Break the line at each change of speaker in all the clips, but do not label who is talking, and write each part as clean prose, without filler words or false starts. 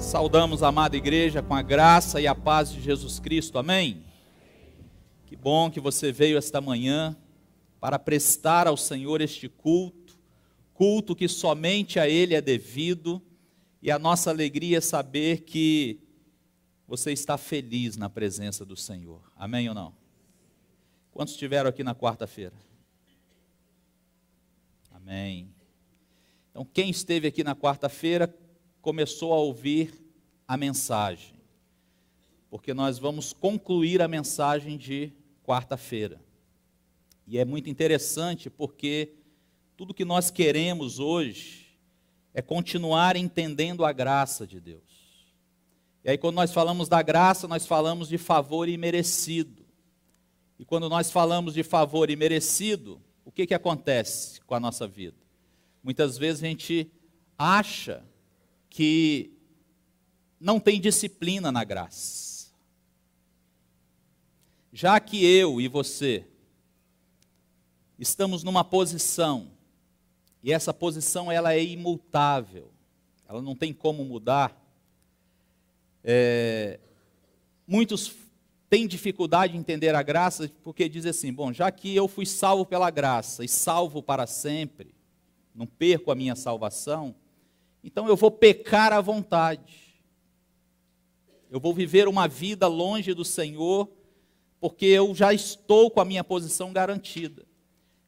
Saudamos a amada igreja com a graça e a paz de Jesus Cristo, amém? Que bom que você veio esta manhã para prestar ao Senhor este culto que somente a Ele é devido, e a nossa alegria é saber que você está feliz na presença do Senhor, amém ou não? Quantos estiveram aqui na quarta-feira? Amém. Então, quem esteve aqui na quarta-feira começou a ouvir a mensagem, porque nós vamos concluir a mensagem de quarta-feira. E é muito interessante porque tudo que nós queremos hoje é continuar entendendo a graça de Deus. E aí, quando nós falamos da graça, nós falamos de favor imerecido. E quando nós falamos de favor imerecido, o que acontece com a nossa vida? Muitas vezes a gente acha que não tem disciplina na graça. Já que eu e você estamos numa posição, e essa posição ela é imutável, ela não tem como mudar, muitos têm dificuldade de entender a graça, porque dizem assim, bom, já que eu fui salvo pela graça, e salvo para sempre, não perco a minha salvação, então eu vou pecar à vontade. Eu vou viver uma vida longe do Senhor, porque eu já estou com a minha posição garantida.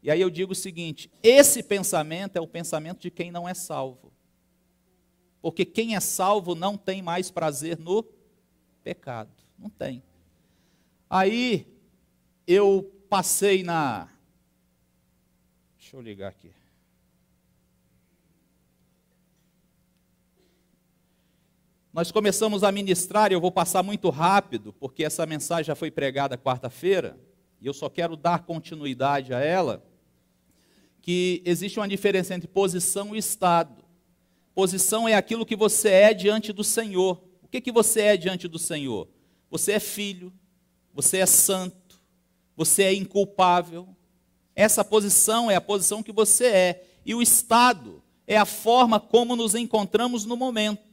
E aí eu digo o seguinte, esse pensamento é o pensamento de quem não é salvo. Porque quem é salvo não tem mais prazer no pecado. Não tem. Aí eu passei na... Deixa eu ligar aqui. Nós começamos a ministrar, e eu vou passar muito rápido, porque essa mensagem já foi pregada quarta-feira, e eu só quero dar continuidade a ela, que existe uma diferença entre posição e estado. Posição é aquilo que você é diante do Senhor. O que você é diante do Senhor? Você é filho, você é santo, você é inculpável. Essa posição é a posição que você é. E o estado é a forma como nos encontramos no momento.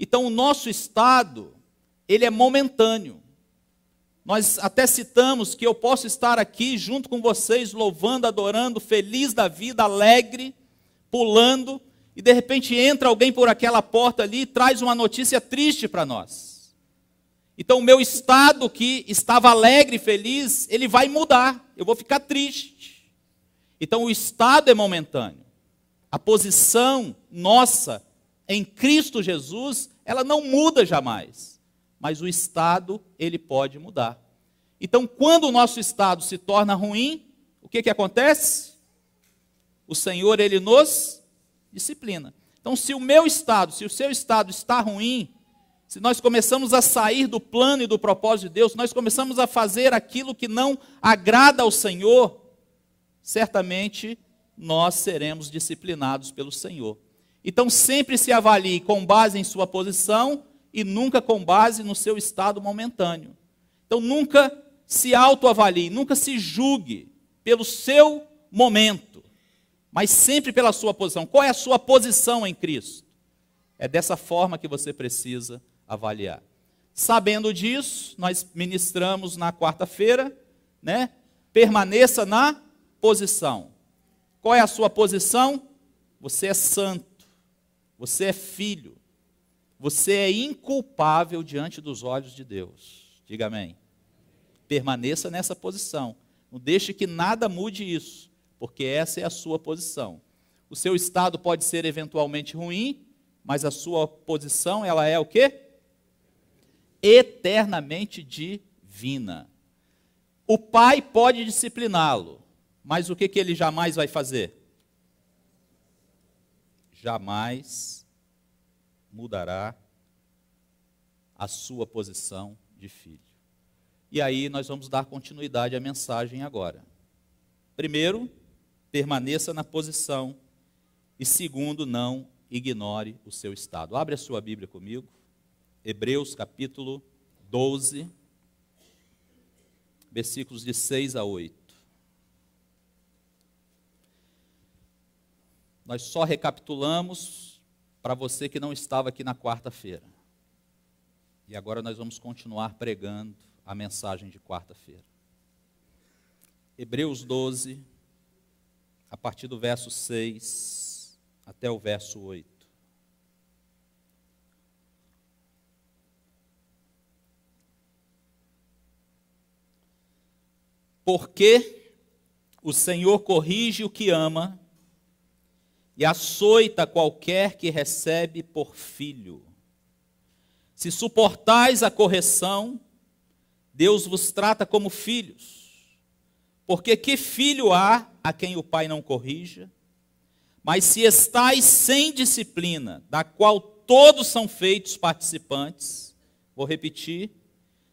Então, o nosso estado, ele é momentâneo. Nós até citamos que eu posso estar aqui junto com vocês, louvando, adorando, feliz da vida, alegre, pulando, e de repente entra alguém por aquela porta ali e traz uma notícia triste para nós. Então, o meu estado que estava alegre e feliz, ele vai mudar, eu vou ficar triste. Então, o estado é momentâneo. A posição nossa em Cristo Jesus, ela não muda jamais, mas o estado, ele pode mudar. Então, quando o nosso estado se torna ruim, o que acontece? O Senhor, ele nos disciplina. Então, se o meu estado, se o seu estado está ruim, se nós começamos a sair do plano e do propósito de Deus, nós começamos a fazer aquilo que não agrada ao Senhor, certamente nós seremos disciplinados pelo Senhor. Então, sempre se avalie com base em sua posição e nunca com base no seu estado momentâneo. Então, nunca se autoavalie, nunca se julgue pelo seu momento, mas sempre pela sua posição. Qual é a sua posição em Cristo? É dessa forma que você precisa avaliar. Sabendo disso, nós ministramos na quarta-feira, né? Permaneça na posição. Qual é a sua posição? Você é santo. Você é filho, você é inculpável diante dos olhos de Deus. Diga amém. Permaneça nessa posição. Não deixe que nada mude isso, porque essa é a sua posição. O seu estado pode ser eventualmente ruim, mas a sua posição, ela é o quê? Eternamente divina. O pai pode discipliná-lo, mas o que ele jamais vai fazer? Jamais mudará a sua posição de filho. E aí nós vamos dar continuidade à mensagem agora. Primeiro, permaneça na posição. E segundo, não ignore o seu estado. Abre a sua Bíblia comigo. Hebreus capítulo 12, versículos de 6 a 8. Nós só recapitulamos para você que não estava aqui na quarta-feira. E agora nós vamos continuar pregando a mensagem de quarta-feira. Hebreus 12, a partir do verso 6 até o verso 8. Porque o Senhor corrige o que ama e açoita qualquer que recebe por filho. Se suportais a correção, Deus vos trata como filhos. Porque que filho há a quem o pai não corrija? Mas se estais sem disciplina, da qual todos são feitos participantes, vou repetir,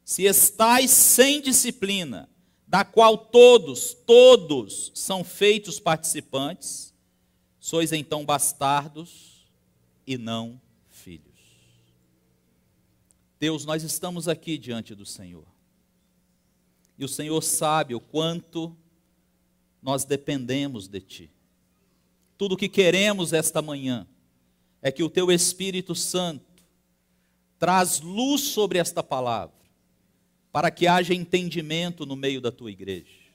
se estais sem disciplina, da qual todos são feitos participantes, sois então bastardos e não filhos. Deus, nós estamos aqui diante do Senhor. E o Senhor sabe o quanto nós dependemos de Ti. Tudo o que queremos esta manhã é que o Teu Espírito Santo traz luz sobre esta palavra, para que haja entendimento no meio da Tua igreja.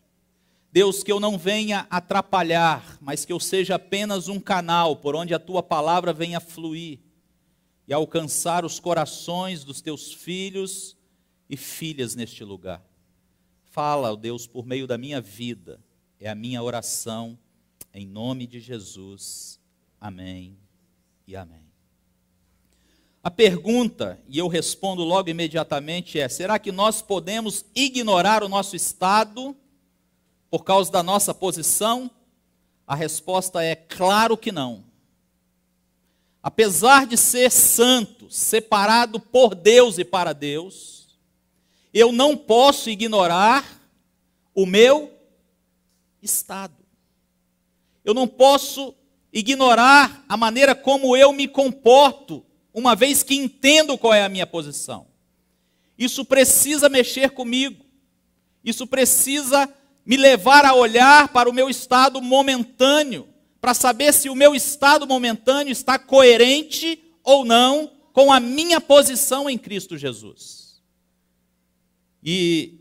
Deus, que eu não venha atrapalhar, mas que eu seja apenas um canal por onde a Tua palavra venha fluir e alcançar os corações dos Teus filhos e filhas neste lugar. Fala, ó Deus, por meio da minha vida, é a minha oração, em nome de Jesus. Amém e amém. A pergunta, e eu respondo logo imediatamente, é: será que nós podemos ignorar o nosso estado por causa da nossa posição? A resposta é claro que não. Apesar de ser santo, separado por Deus e para Deus, eu não posso ignorar o meu estado. Eu não posso ignorar a maneira como eu me comporto, uma vez que entendo qual é a minha posição. Isso precisa mexer comigo. Isso precisa me levar a olhar para o meu estado momentâneo, para saber se o meu estado momentâneo está coerente ou não com a minha posição em Cristo Jesus. E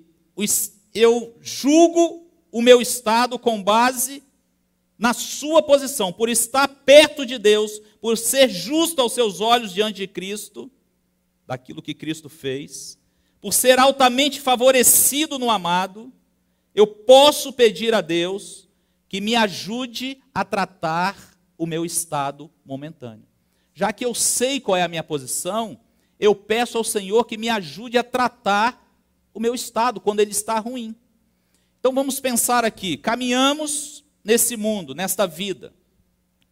eu julgo o meu estado com base na sua posição, por estar perto de Deus, por ser justo aos seus olhos diante de Cristo, daquilo que Cristo fez, por ser altamente favorecido no amado, eu posso pedir a Deus que me ajude a tratar o meu estado momentâneo. Já que eu sei qual é a minha posição, eu peço ao Senhor que me ajude a tratar o meu estado quando ele está ruim. Então vamos pensar aqui, caminhamos nesse mundo, nesta vida,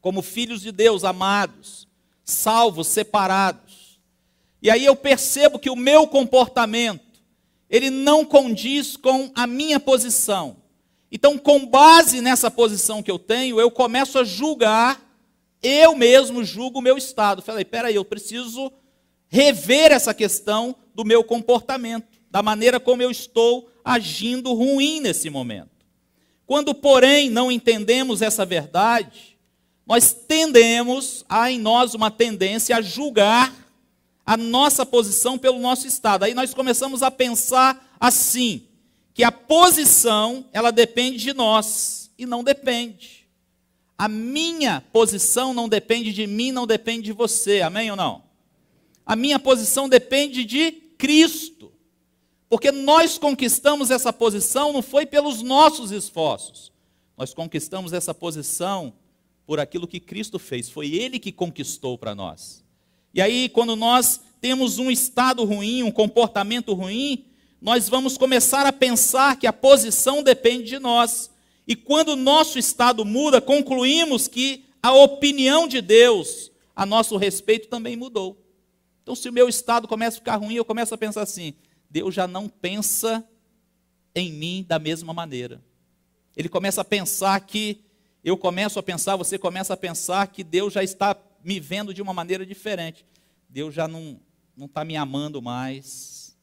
como filhos de Deus, amados, salvos, separados. E aí eu percebo que o meu comportamento, ele não condiz com a minha posição. Então, com base nessa posição que eu tenho, eu começo a julgar, eu mesmo julgo o meu estado. Falei, peraí, eu preciso rever essa questão do meu comportamento, da maneira como eu estou agindo ruim nesse momento. Quando, porém, não entendemos essa verdade, nós tendemos, há em nós uma tendência a julgar a nossa posição pelo nosso estado. Aí nós começamos a pensar assim, que a posição, ela depende de nós, e não depende. A minha posição não depende de mim, não depende de você, amém ou não? A minha posição depende de Cristo. Porque nós conquistamos essa posição não foi pelos nossos esforços. Nós conquistamos essa posição por aquilo que Cristo fez. Foi Ele que conquistou para nós. E aí, quando nós temos um estado ruim, um comportamento ruim, nós vamos começar a pensar que a posição depende de nós. E quando o nosso estado muda, concluímos que a opinião de Deus a nosso respeito também mudou. Então, se o meu estado começa a ficar ruim, eu começo a pensar assim: Deus já não pensa em mim da mesma maneira. Ele começa a pensar que, eu começo a pensar, você começa a pensar que Deus já está me vendo de uma maneira diferente. Deus já não está me amando mais.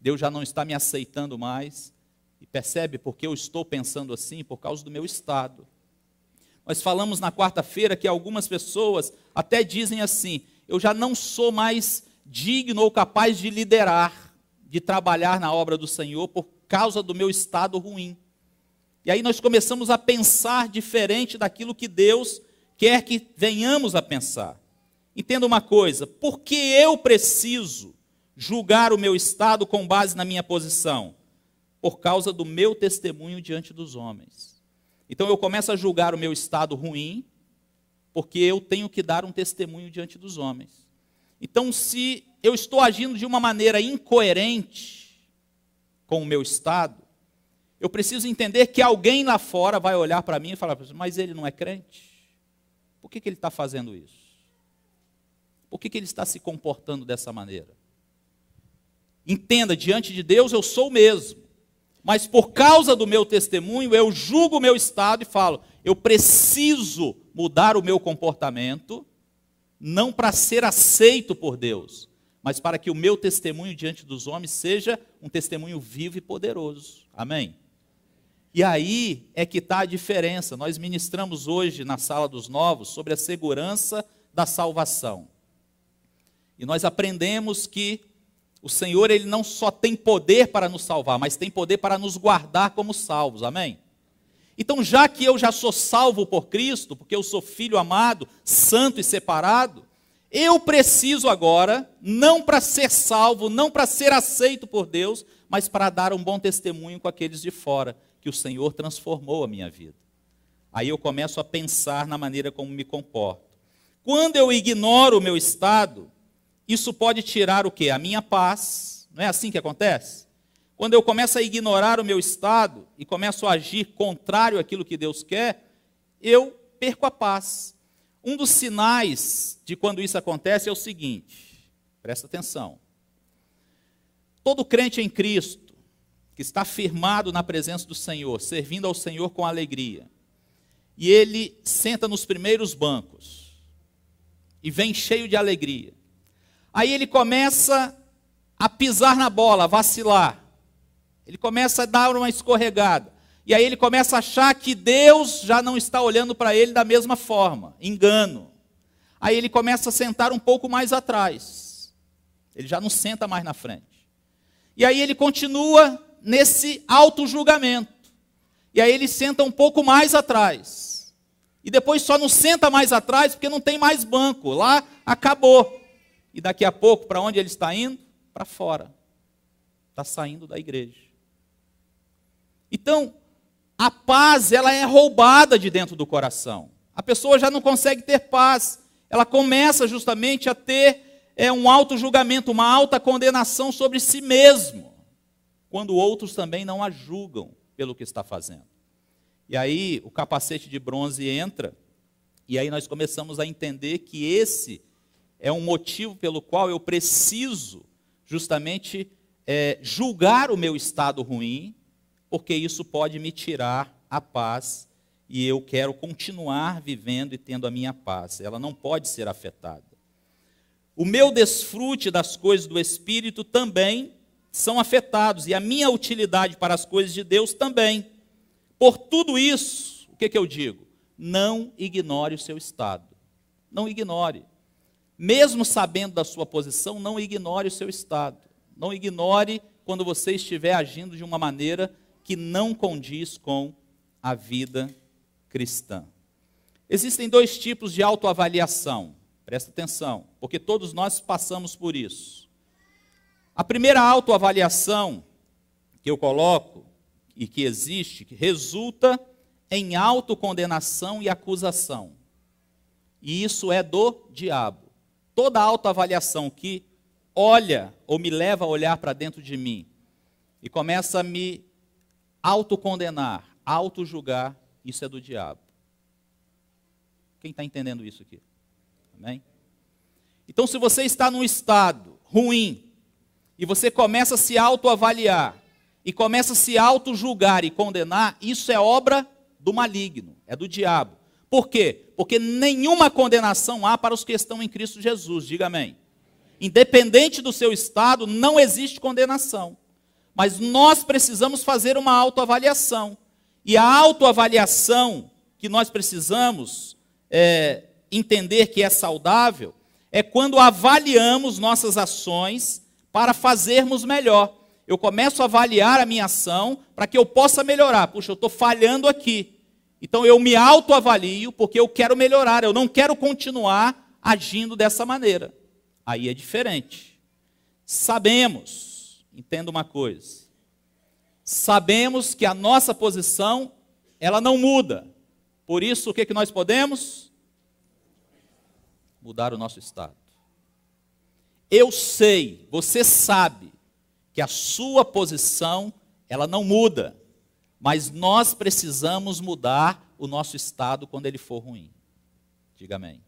Deus já não está me aceitando mais. E percebe porque eu estou pensando assim? Por causa do meu estado. Nós falamos na quarta-feira que algumas pessoas até dizem assim: eu já não sou mais digno ou capaz de liderar, de trabalhar na obra do Senhor por causa do meu estado ruim. E aí nós começamos a pensar diferente daquilo que Deus quer que venhamos a pensar. Entenda uma coisa: por que eu preciso julgar o meu estado com base na minha posição? Por causa do meu testemunho diante dos homens. Então eu começo a julgar o meu estado ruim, porque eu tenho que dar um testemunho diante dos homens. Então, se eu estou agindo de uma maneira incoerente com o meu estado, eu preciso entender que alguém lá fora vai olhar para mim e falar: mas ele não é crente? Por que ele está fazendo isso? Por que ele está se comportando dessa maneira? Entenda, diante de Deus eu sou o mesmo, mas por causa do meu testemunho eu julgo o meu estado e falo: eu preciso mudar o meu comportamento, não para ser aceito por Deus, mas para que o meu testemunho diante dos homens seja um testemunho vivo e poderoso. Amém? E aí é que está a diferença. Nós ministramos hoje na Sala dos Novos sobre a segurança da salvação. E nós aprendemos que o Senhor, Ele não só tem poder para nos salvar, mas tem poder para nos guardar como salvos. Amém? Então, já que eu já sou salvo por Cristo, porque eu sou filho amado, santo e separado, eu preciso agora, não para ser salvo, não para ser aceito por Deus, mas para dar um bom testemunho com aqueles de fora, que o Senhor transformou a minha vida. Aí eu começo a pensar na maneira como me comporto. Quando eu ignoro o meu estado, isso pode tirar o quê? A minha paz. Não é assim que acontece? Quando eu começo a ignorar o meu estado e começo a agir contrário àquilo que Deus quer, eu perco a paz. Um dos sinais de quando isso acontece é o seguinte, presta atenção. Todo crente em Cristo, que está firmado na presença do Senhor, servindo ao Senhor com alegria, e ele senta nos primeiros bancos, e vem cheio de alegria. Aí ele começa a pisar na bola, a vacilar. Ele começa a dar uma escorregada. E aí ele começa a achar que Deus já não está olhando para ele da mesma forma. Engano. Aí ele começa a sentar um pouco mais atrás. Ele já não senta mais na frente. E aí ele continua nesse auto-julgamento. E aí ele senta um pouco mais atrás. E depois só não senta mais atrás porque não tem mais banco. Lá acabou. E daqui a pouco, para onde ele está indo? Para fora. Está saindo da igreja. Então, a paz, ela é roubada de dentro do coração. A pessoa já não consegue ter paz. Ela começa justamente a ter um auto-julgamento, uma alta condenação sobre si mesmo, quando outros também não a julgam pelo que está fazendo. E aí o capacete de bronze entra, e aí nós começamos a entender que esse é um motivo pelo qual eu preciso justamente julgar o meu estado ruim, porque isso pode me tirar a paz, e eu quero continuar vivendo e tendo a minha paz. Ela não pode ser afetada. O meu desfrute das coisas do Espírito também são afetados, e a minha utilidade para as coisas de Deus também. Por tudo isso, o que eu digo? Não ignore o seu estado. Não ignore. Mesmo sabendo da sua posição, não ignore o seu estado. Não ignore quando você estiver agindo de uma maneira que não condiz com a vida cristã. Existem dois tipos de autoavaliação. Presta atenção, porque todos nós passamos por isso. A primeira autoavaliação que eu coloco e que existe, que resulta em autocondenação e acusação. E isso é do diabo. Toda autoavaliação que olha ou me leva a olhar para dentro de mim e começa a me autocondenar, autojulgar, isso é do diabo. Quem está entendendo isso aqui? Amém? Então, se você está num estado ruim e você começa a se autoavaliar e começa a se autojulgar e condenar, isso é obra do maligno, é do diabo. Por quê? Porque nenhuma condenação há para os que estão em Cristo Jesus, diga amém. Independente do seu estado, não existe condenação. Mas nós precisamos fazer uma autoavaliação. E a autoavaliação que nós precisamos entender que é saudável é quando avaliamos nossas ações para fazermos melhor. Eu começo a avaliar a minha ação para que eu possa melhorar. Puxa, eu estou falhando aqui. Então eu me autoavalio porque eu quero melhorar, eu não quero continuar agindo dessa maneira. Aí é diferente. Sabemos, entenda uma coisa, sabemos que a nossa posição, ela não muda. Por isso, o que nós podemos? Mudar o nosso estado. Eu sei, você sabe, que a sua posição, ela não muda. Mas nós precisamos mudar o nosso estado quando ele for ruim. Diga amém.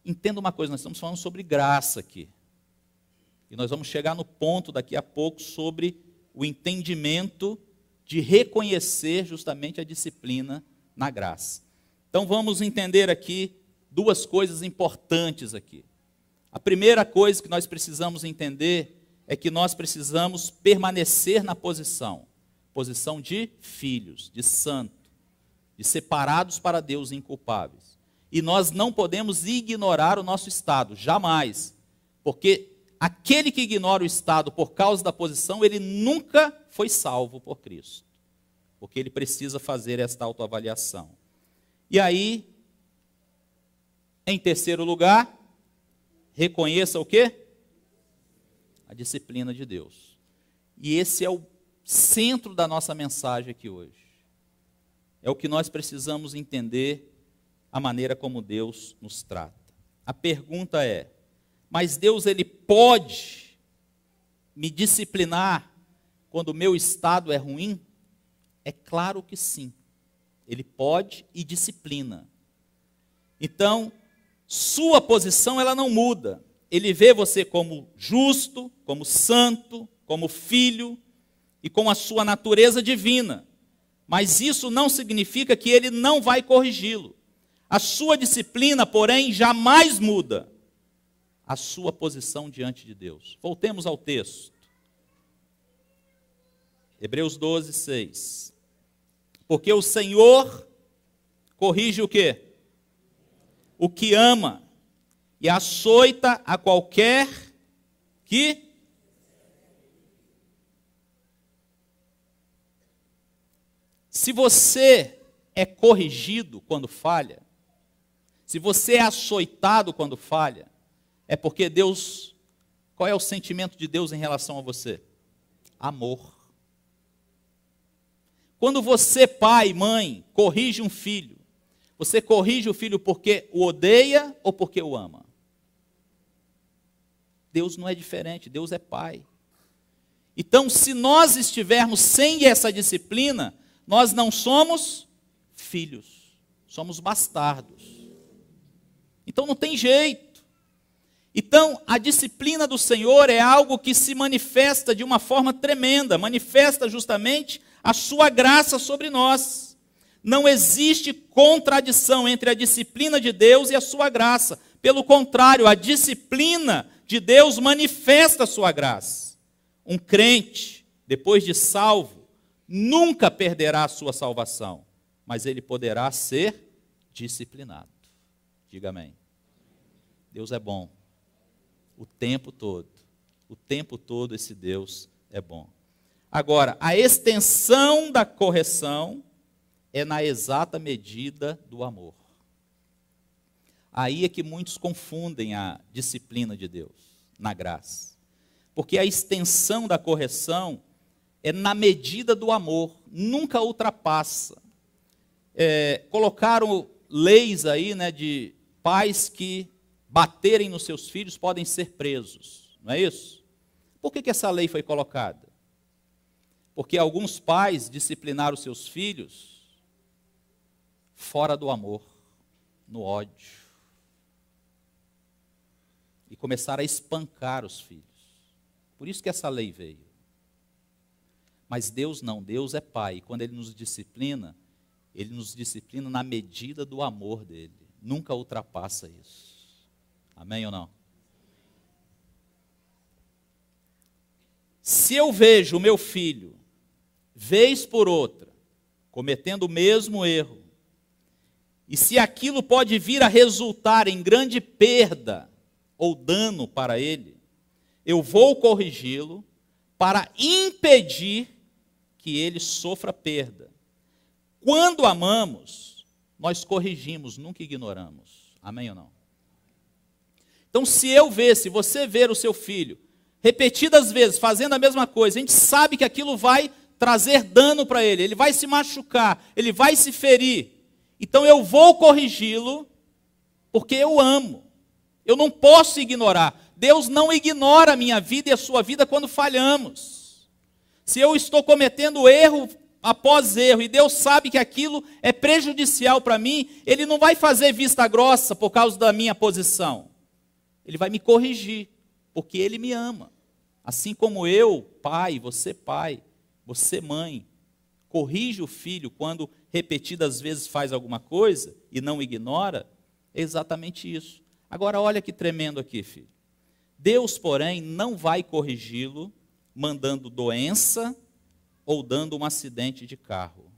Entenda uma coisa, nós estamos falando sobre graça aqui. E nós vamos chegar no ponto daqui a pouco sobre o entendimento de reconhecer justamente a disciplina na graça. Então vamos entender aqui duas coisas importantes aqui. A primeira coisa que nós precisamos entender é que nós precisamos permanecer na posição de filhos, de santo, de separados para Deus, inculpáveis. E nós não podemos ignorar o nosso estado, jamais. Porque aquele que ignora o estado por causa da posição, ele nunca foi salvo por Cristo. Porque ele precisa fazer esta autoavaliação. E aí, em terceiro lugar, reconheça o quê? A disciplina de Deus. E esse é o centro da nossa mensagem aqui hoje. É o que nós precisamos entender, a maneira como Deus nos trata. A pergunta é, mas Deus, ele pode me disciplinar quando o meu estado é ruim? É claro que sim. Ele pode e disciplina. Então, sua posição, ela não muda. Ele vê você como justo, como santo, como filho e com a sua natureza divina. Mas isso não significa que ele não vai corrigi-lo. A sua disciplina, porém, jamais muda a sua posição diante de Deus. Voltemos ao texto. Hebreus 12, 6. Porque o Senhor corrige o quê? O que ama, e açoita a qualquer que... Se você é corrigido quando falha, se você é açoitado quando falha, é porque Deus... Qual é o sentimento de Deus em relação a você? Amor. Quando você, pai, mãe, corrige um filho, você corrige o filho porque o odeia ou porque o ama? Deus não é diferente, Deus é pai. Então, se nós estivermos sem essa disciplina, nós não somos filhos, somos bastardos. Então não tem jeito. Então, a disciplina do Senhor é algo que se manifesta de uma forma tremenda, manifesta justamente a sua graça sobre nós. Não existe contradição entre a disciplina de Deus e a sua graça. Pelo contrário, a disciplina de Deus manifesta a sua graça. Um crente, depois de salvo, nunca perderá a sua salvação, mas ele poderá ser disciplinado. Diga amém. Deus é bom. O tempo todo esse Deus é bom. Agora, a extensão da correção é na exata medida do amor. Aí é que muitos confundem a disciplina de Deus, na graça. Porque a extensão da correção é na medida do amor, nunca ultrapassa. Colocaram leis aí, né, de pais que baterem nos seus filhos podem ser presos, não é isso? Por que essa lei foi colocada? Porque alguns pais disciplinaram seus filhos fora do amor, no ódio. E começaram a espancar os filhos. Por isso que essa lei veio. Mas Deus não, Deus é pai. E quando Ele nos disciplina na medida do amor dEle. Nunca ultrapassa isso. Amém ou não? Se eu vejo o meu filho, vez por outra, cometendo o mesmo erro, e se aquilo pode vir a resultar em grande perda ou dano para ele, eu vou corrigi-lo para impedir que ele sofra perda. Quando amamos, nós corrigimos, nunca ignoramos. Amém ou não? Então, se você ver o seu filho repetidas vezes fazendo a mesma coisa, a gente sabe que aquilo vai trazer dano para ele, ele vai se machucar, ele vai se ferir. Então eu vou corrigi-lo, porque eu amo. Eu não posso ignorar. Deus não ignora a minha vida e a sua vida quando falhamos. Se eu estou cometendo erro após erro, e Deus sabe que aquilo é prejudicial para mim, Ele não vai fazer vista grossa por causa da minha posição. Ele vai me corrigir, porque Ele me ama. Assim como eu, pai, você mãe, corrige o filho quando repetidas vezes faz alguma coisa e não ignora, é exatamente isso. Agora olha que tremendo aqui, filho. Deus, porém, não vai corrigi-lo mandando doença ou dando um acidente de carro.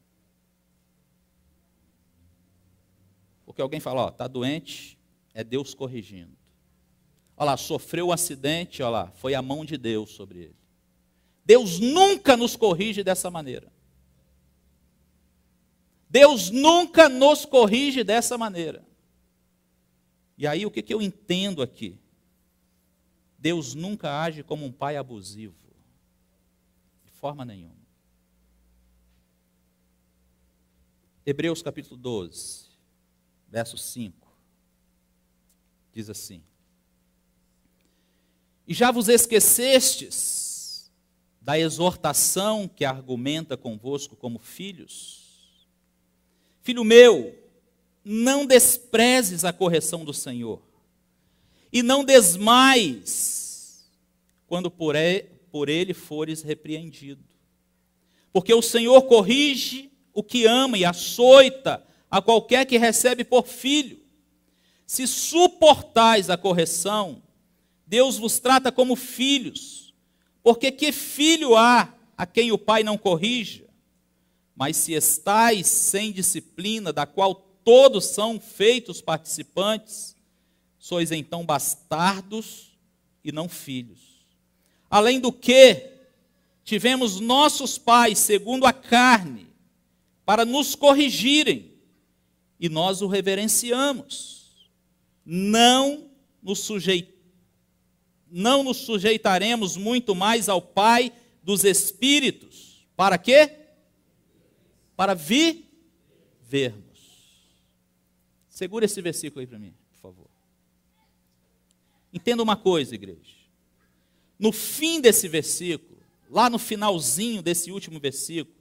Porque alguém fala, está doente, é Deus corrigindo. Olha lá, sofreu um acidente, olha lá, foi a mão de Deus sobre ele. Deus nunca nos corrige dessa maneira. Deus nunca nos corrige dessa maneira. E aí o que eu entendo aqui? Deus nunca age como um pai abusivo. De forma nenhuma. Hebreus capítulo 12, verso 5. Diz assim: E já vos esquecestes da exortação que argumenta convosco como filhos? Filho meu, não desprezes a correção do Senhor, e não desmaies quando por ele fores repreendido. Porque o Senhor corrige o que ama e açoita a qualquer que recebe por filho. Se suportais a correção, Deus vos trata como filhos, porque que filho há a quem o pai não corrija? Mas se estais sem disciplina, da qual todos são feitos participantes, sois então bastardos e não filhos. Além do que, tivemos nossos pais, segundo a carne, para nos corrigirem, e nós o reverenciamos. Não nos sujeitaremos muito mais ao Pai dos Espíritos. Para quê? Para vivermos. Segura esse versículo aí para mim, por favor. Entenda uma coisa, igreja. No fim desse versículo, lá no finalzinho desse último versículo,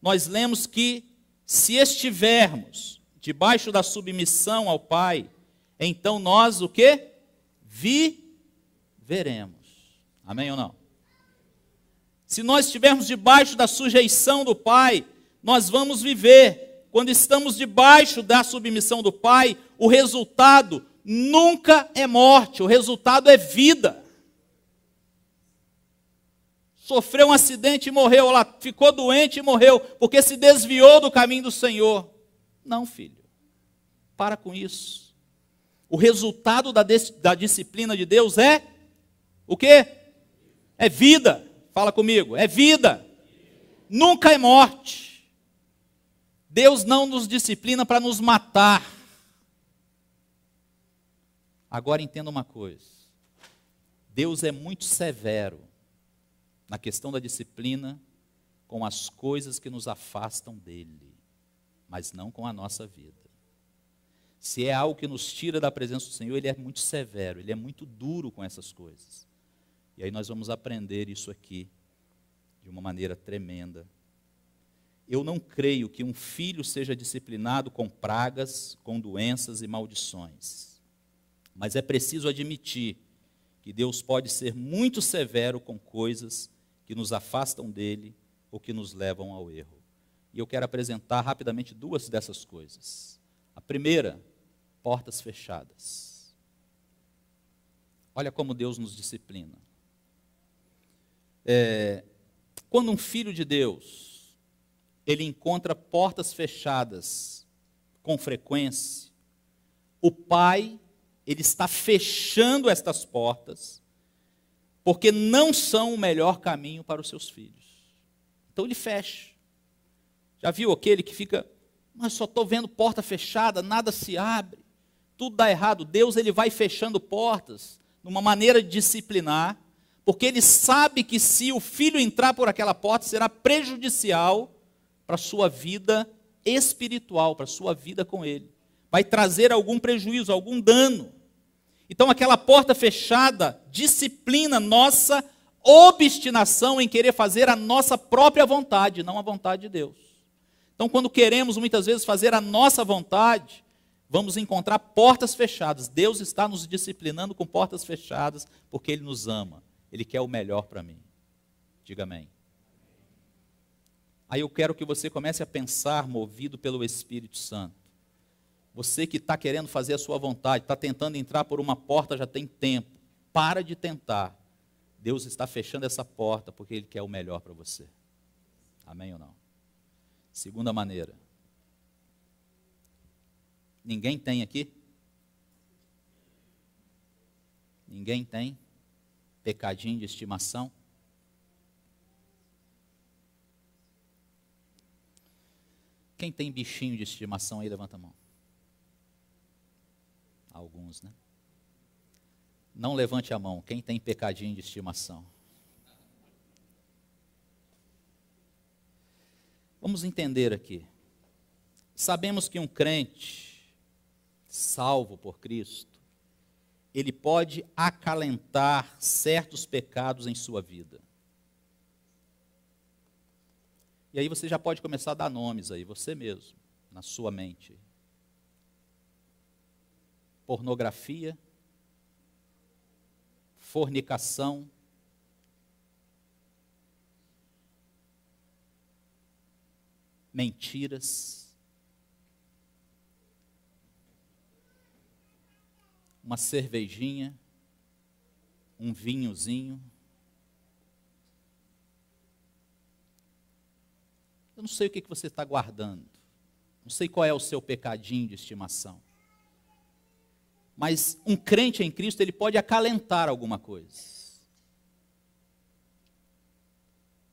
nós lemos que se estivermos debaixo da submissão ao Pai, então nós o quê? Viveremos. Amém ou não? Se nós estivermos debaixo da sujeição do Pai, nós vamos viver. Quando estamos debaixo da submissão do Pai, o resultado nunca é morte, o resultado é vida. Sofreu um acidente e morreu, lá, ficou doente e morreu, porque se desviou do caminho do Senhor. Não, filho, para com isso. O resultado da disciplina de Deus é o quê? É vida. Fala comigo, é vida. Nunca é morte. Deus não nos disciplina para nos matar. Agora entenda uma coisa. Deus é muito severo na questão da disciplina com as coisas que nos afastam dele, mas não com a nossa vida. Se é algo que nos tira da presença do Senhor, ele é muito severo, ele é muito duro com essas coisas. E aí nós vamos aprender isso aqui de uma maneira tremenda. Eu não creio que um filho seja disciplinado com pragas, com doenças e maldições. Mas é preciso admitir que Deus pode ser muito severo com coisas que nos afastam dele ou que nos levam ao erro. E eu quero apresentar rapidamente duas dessas coisas. A primeira, portas fechadas. Olha como Deus nos disciplina. Quando um filho de Deus ele encontra portas fechadas com frequência, o pai, ele está fechando estas portas, porque não são o melhor caminho para os seus filhos. Então ele fecha. Já viu aquele que fica, mas só estou vendo porta fechada, nada se abre, tudo dá errado. Deus, ele vai fechando portas, numa maneira de disciplinar, porque ele sabe que se o filho entrar por aquela porta, será prejudicial para a sua vida espiritual, para a sua vida com ele. Vai trazer algum prejuízo, algum dano. Então aquela porta fechada disciplina nossa obstinação em querer fazer a nossa própria vontade, não a vontade de Deus. Então quando queremos muitas vezes fazer a nossa vontade, vamos encontrar portas fechadas. Deus está nos disciplinando com portas fechadas, porque Ele nos ama. Ele quer o melhor para mim. Diga amém. Aí eu quero que você comece a pensar, movido pelo Espírito Santo. Você que está querendo fazer a sua vontade, está tentando entrar por uma porta já tem tempo. Para de tentar. Deus está fechando essa porta porque Ele quer o melhor para você. Amém ou não? Segunda maneira. Ninguém tem aqui? Ninguém tem pecadinho de estimação? Quem tem bichinho de estimação aí, levanta a mão. Alguns, né? Não levante a mão. Quem tem pecadinho de estimação? Vamos entender aqui. Sabemos que um crente salvo por Cristo, ele pode acalentar certos pecados em sua vida. E aí você já pode começar a dar nomes aí, você mesmo, na sua mente. Pornografia, fornicação, mentiras, uma cervejinha, um vinhozinho. Eu não sei o que você está guardando, não sei qual é o seu pecadinho de estimação. Mas um crente em Cristo, ele pode acalentar alguma coisa.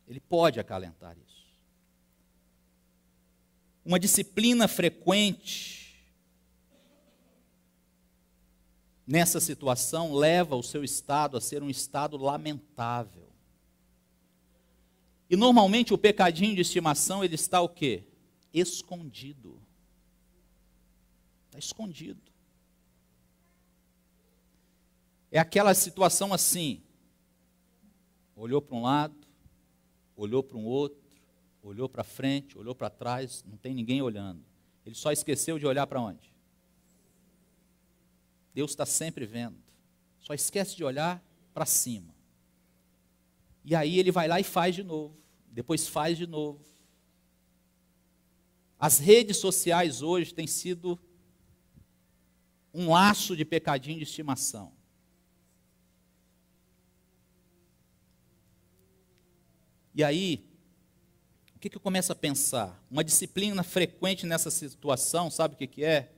Ele pode acalentar isso. Uma disciplina frequente nessa situação leva o seu estado a ser um estado lamentável. E normalmente o pecadinho de estimação, ele está o quê? Escondido. Está escondido. É aquela situação assim, olhou para um lado, olhou para um outro, olhou para frente, olhou para trás, não tem ninguém olhando. Ele só esqueceu de olhar para onde? Deus está sempre vendo, só esquece de olhar para cima. E aí ele vai lá e faz de novo, depois faz de novo. As redes sociais hoje têm sido um laço de pecadinho de estimação. E aí, o que eu começo a pensar? Uma disciplina frequente nessa situação, sabe o que é?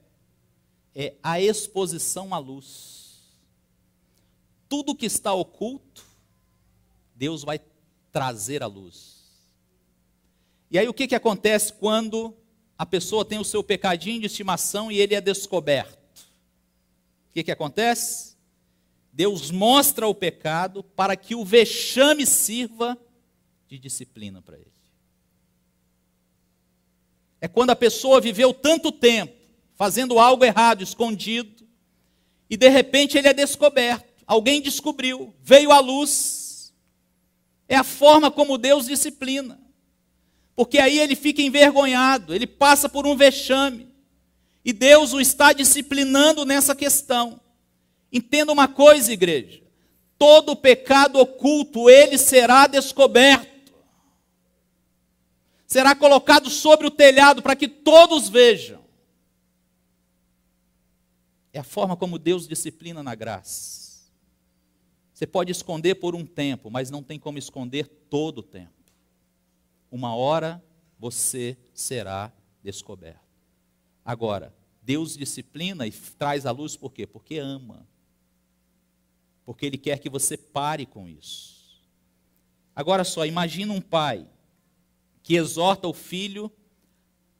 É a exposição à luz. Tudo que está oculto, Deus vai trazer à luz. E aí o que acontece quando a pessoa tem o seu pecadinho de estimação e ele é descoberto? O que acontece? Deus mostra o pecado para que o vexame sirva de disciplina para ele. É quando a pessoa viveu tanto tempo fazendo algo errado, escondido, e de repente ele é descoberto. Alguém descobriu, veio à luz. É a forma como Deus disciplina. Porque aí ele fica envergonhado, ele passa por um vexame. E Deus o está disciplinando nessa questão. Entenda uma coisa, igreja. Todo pecado oculto, ele será descoberto. Será colocado sobre o telhado para que todos vejam. É a forma como Deus disciplina na graça. Você pode esconder por um tempo, mas não tem como esconder todo o tempo. Uma hora você será descoberto. Agora, Deus disciplina e traz à luz por quê? Porque ama. Porque Ele quer que você pare com isso. Agora só, imagina um pai que exorta o filho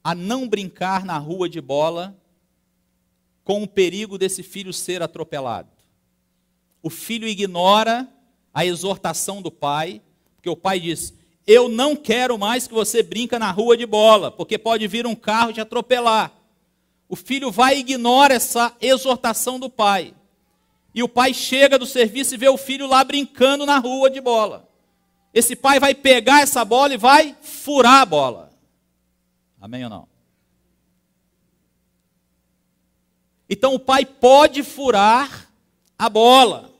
a não brincar na rua de bola com o perigo desse filho ser atropelado. O filho ignora a exortação do pai, porque o pai diz: eu não quero mais que você brinque na rua de bola, porque pode vir um carro te atropelar. O filho vai e ignora essa exortação do pai. E o pai chega do serviço e vê o filho lá brincando na rua de bola. Esse pai vai pegar essa bola e vai furar a bola. Amém ou não? Então o pai pode furar a bola.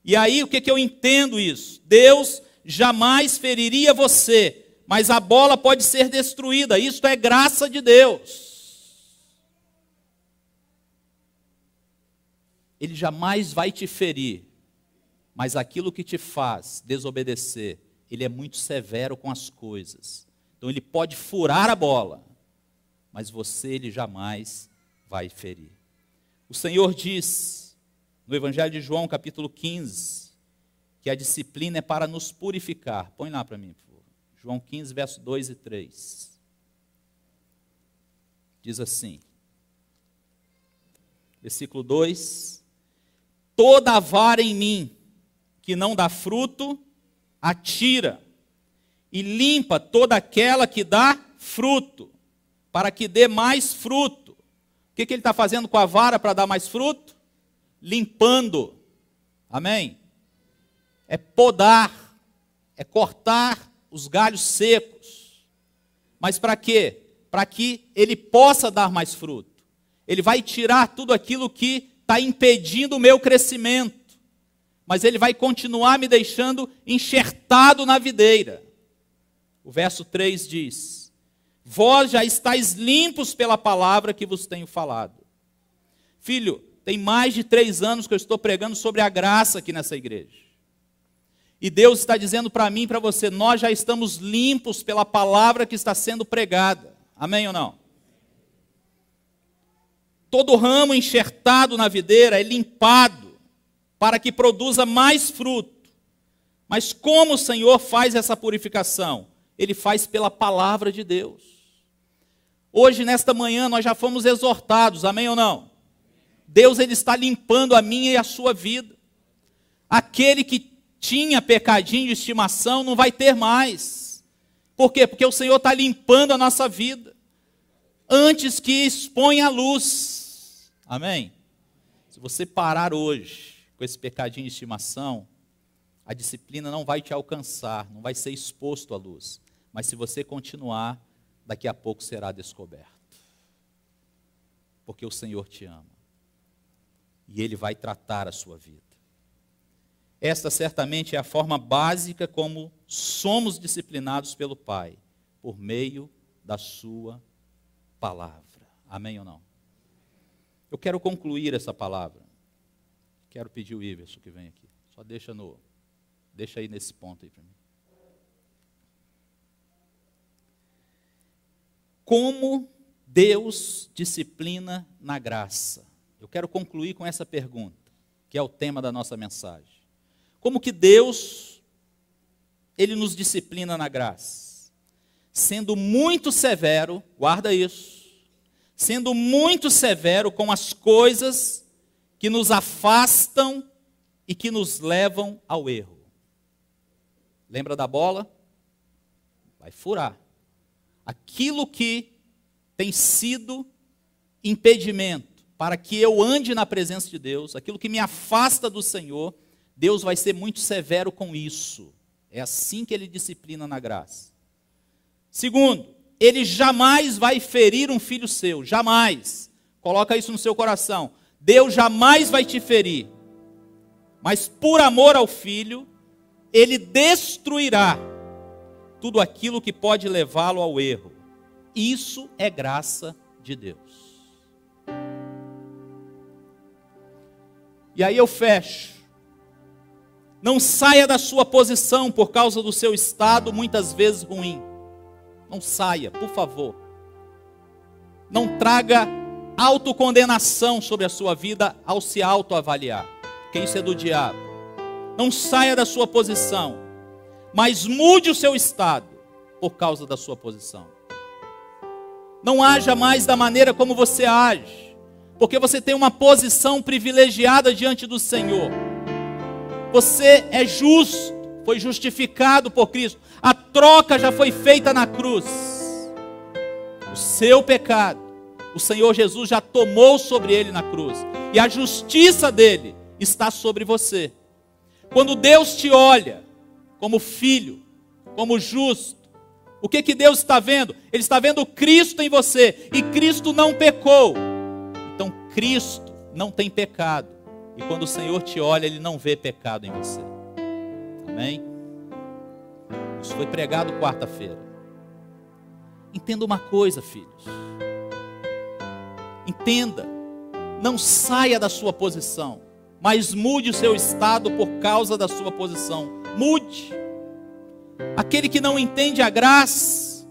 E aí o que eu entendo isso? Deus jamais feriria você, mas a bola pode ser destruída. Isto é graça de Deus. Ele jamais vai te ferir, mas aquilo que te faz desobedecer, Ele é muito severo com as coisas. Então Ele pode furar a bola, mas você Ele jamais vai ferir. O Senhor diz, no Evangelho de João, capítulo 15, que a disciplina é para nos purificar. Põe lá para mim, por favor. João 15, verso 2 e 3. Diz assim, versículo 2: toda vara em mim que não dá fruto, atira, e limpa toda aquela que dá fruto, para que dê mais fruto. O que ele está fazendo com a vara para dar mais fruto? Limpando. Amém? É podar, é cortar os galhos secos. Mas para quê? Para que ele possa dar mais fruto. Ele vai tirar tudo aquilo que está impedindo o meu crescimento, mas Ele vai continuar me deixando enxertado na videira. O verso 3 diz: vós já estáis limpos pela palavra que vos tenho falado. Filho, tem mais de 3 anos que eu estou pregando sobre a graça aqui nessa igreja. E Deus está dizendo para mim e para você: nós já estamos limpos pela palavra que está sendo pregada. Amém ou não? Todo ramo enxertado na videira é limpado para que produza mais fruto. Mas como o Senhor faz essa purificação? Ele faz pela palavra de Deus. Hoje, nesta manhã, nós já fomos exortados, amém ou não? Deus ele está limpando a minha e a sua vida. Aquele que tinha pecadinho de estimação não vai ter mais. Por quê? Porque o Senhor está limpando a nossa vida antes que exponha a luz. Amém? Se você parar hoje com esse pecadinho de estimação, a disciplina não vai te alcançar, não vai ser exposto à luz. Mas se você continuar, daqui a pouco será descoberto. Porque o Senhor te ama. E Ele vai tratar a sua vida. Esta certamente é a forma básica como somos disciplinados pelo Pai, por meio da sua palavra. Amém ou não? Eu quero concluir essa palavra. Quero pedir o Iverson que vem aqui. Só deixa aí nesse ponto aí para mim. Como Deus disciplina na graça? Eu quero concluir com essa pergunta, que é o tema da nossa mensagem. Como que Deus, Ele nos disciplina na graça? Sendo muito severo, guarda isso, sendo muito severo com as coisas que nos afastam e que nos levam ao erro. Lembra da bola? Vai furar. Aquilo que tem sido impedimento para que eu ande na presença de Deus, aquilo que me afasta do Senhor, Deus vai ser muito severo com isso. É assim que Ele disciplina na graça. Segundo, Ele jamais vai ferir um filho seu, jamais. Coloca isso no seu coração. Deus jamais vai te ferir, mas por amor ao filho, Ele destruirá tudo aquilo que pode levá-lo ao erro. Isso é graça de Deus. E aí eu fecho. Não saia da sua posição por causa do seu estado muitas vezes ruim. Não saia, por favor. Não traga autocondenação sobre a sua vida ao se autoavaliar, porque isso é do diabo. Não saia da sua posição, mas mude o seu estado por causa da sua posição. Não haja mais da maneira como você age, porque você tem uma posição privilegiada diante do Senhor. Você é justo, foi justificado por Cristo. A troca já foi feita na cruz. O seu pecado, o Senhor Jesus já tomou sobre ele na cruz. E a justiça dele está sobre você. Quando Deus te olha como filho, como justo, o que Deus está vendo? Ele está vendo Cristo em você. E Cristo não pecou. Então Cristo não tem pecado. E quando o Senhor te olha, Ele não vê pecado em você. Amém? Isso foi pregado quarta-feira. Entenda uma coisa, filhos. Entenda. Não saia da sua posição, mas mude o seu estado por causa da sua posição. Mude. Aquele que não entende a graça,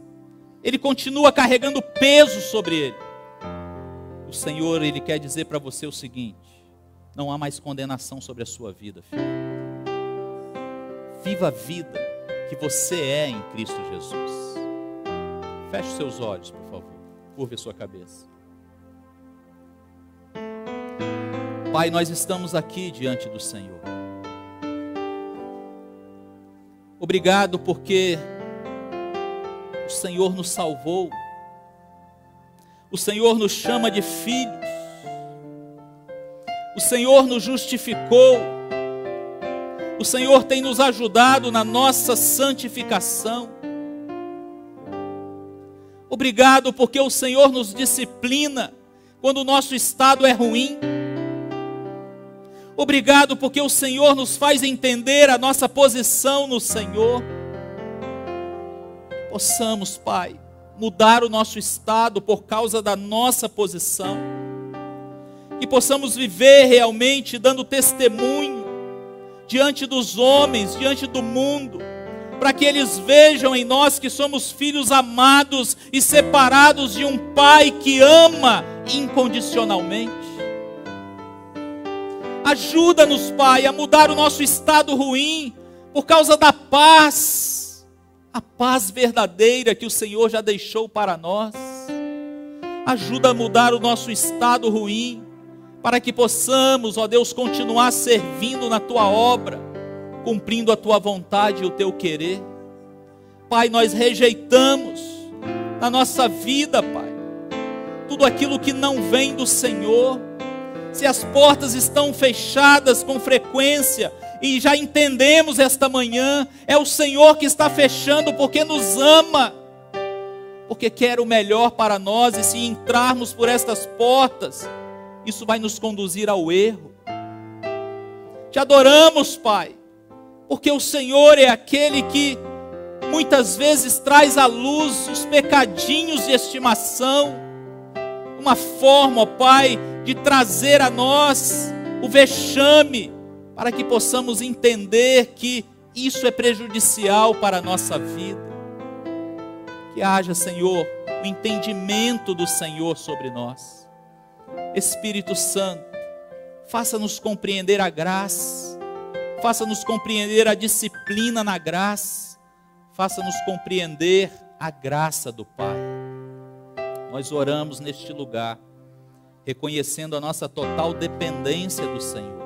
ele continua carregando peso sobre ele. O Senhor, Ele quer dizer para você o seguinte: não há mais condenação sobre a sua vida, filho. Viva a vida que você é em Cristo Jesus. Feche os seus olhos, por favor. Curve a sua cabeça. Pai, nós estamos aqui diante do Senhor. Obrigado porque o Senhor nos salvou. O Senhor nos chama de filhos. O Senhor nos justificou. O Senhor tem nos ajudado na nossa santificação. Obrigado porque o Senhor nos disciplina quando o nosso estado é ruim. Obrigado porque o Senhor nos faz entender a nossa posição no Senhor. Possamos, Pai, mudar o nosso estado por causa da nossa posição. Que possamos viver realmente dando testemunho diante dos homens, diante do mundo, para que eles vejam em nós que somos filhos amados e separados de um Pai que ama incondicionalmente. Ajuda-nos, Pai, a mudar o nosso estado ruim por causa da paz, a paz verdadeira que o Senhor já deixou para nós. Ajuda a mudar o nosso estado ruim, para que possamos, ó Deus, continuar servindo na Tua obra, cumprindo a Tua vontade e o Teu querer. Pai, nós rejeitamos na nossa vida, Pai, tudo aquilo que não vem do Senhor. Se as portas estão fechadas com frequência, e já entendemos esta manhã, é o Senhor que está fechando porque nos ama, porque quer o melhor para nós, e se entrarmos por estas portas, isso vai nos conduzir ao erro. Te adoramos, Pai, porque o Senhor é aquele que muitas vezes traz à luz os pecadinhos de estimação, uma forma, ó Pai, de trazer a nós o vexame, para que possamos entender que isso é prejudicial para a nossa vida. Que haja, Senhor, o entendimento do Senhor sobre nós. Espírito Santo, faça-nos compreender a graça, faça-nos compreender a disciplina na graça, faça-nos compreender a graça do Pai. Nós oramos neste lugar, reconhecendo a nossa total dependência do Senhor,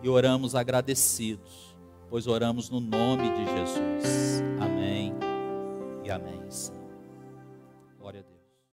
e oramos agradecidos, pois oramos no nome de Jesus. Amém e amém. Glória a Deus.